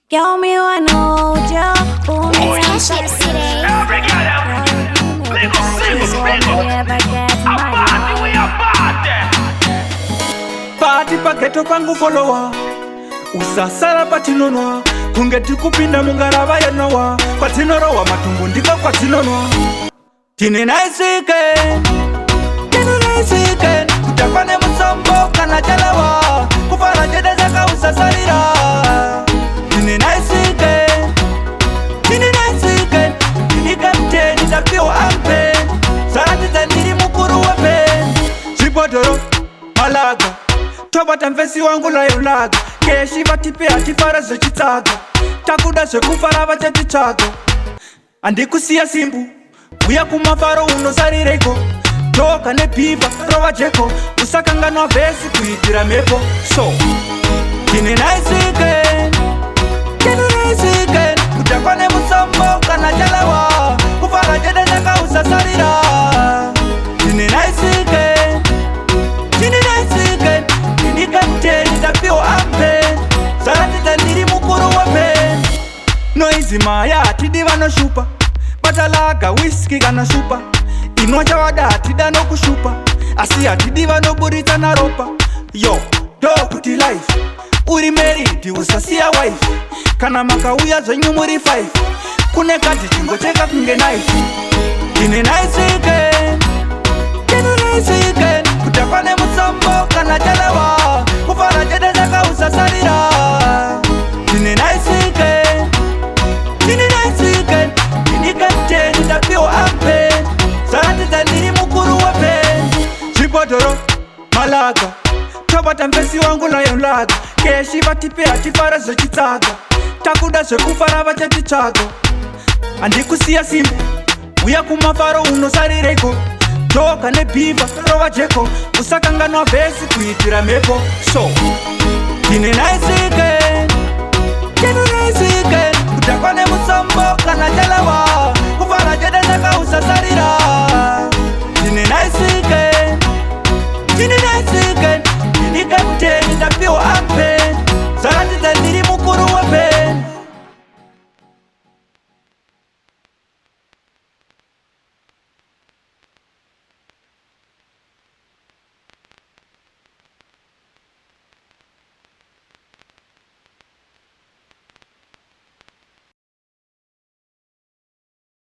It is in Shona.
Girl, me wanna hold you. Boom, it's Cashlibs today. Never get Party paketo pangu follower usasala patinonwa kunge tikupinda mungarava yenowa kwatinorowa matumbu ndiko kwatinonwa tine naisike kutakwane musombo kana chalawa kufara jede zaka usasalira tine naisike tinikapteni tapiwa ampe saratiza ndiri mukuru wepe chipotoro malaga tobata mvesi wangu layolaga keshi vatipe atifara zechitsaga takuda zvekufara vachatitsvaga handikusiya simbu uya kumafaro unosarireko toka nebhivha rova jeko usakanganwa vhesi kuitira mhepo so tine naisike kutakwa nemusombo kana chalawa kufara jede nyaka usasarira tine naisike tinikapteni tapiwa ampe saratidza ndiri mukuru wepe noizi maya hatidi vanoshupa batalaga wiski kana shupa inwa chavada hatida nokushupa asi hatidi vanoburitsa naropa yo dokuti life uri meridi usasiya wife kana makauya zvenyu muri 5 kune kadhi chingocheka kunge knife ine naisike kutakwa nemusombo kana chalawa kufara jede zaka usasarira tine naisike tinikapteni tapiwa ampe saratidza ndiri mukuru wepe zvibhodhoro malaga tobata mvesi wangu layolaga keshi vatipe hatifara zvechitsaga takuda zvekufara vachatitsvaga handikusiya simbu uya kumafaro unosarireko toka nebhivha rova jeko usakanganwa vhesi kuitira mhepo so tine naisike kutakwa nemusombo kana chalawa kufara jede zaka usasarira tine naisike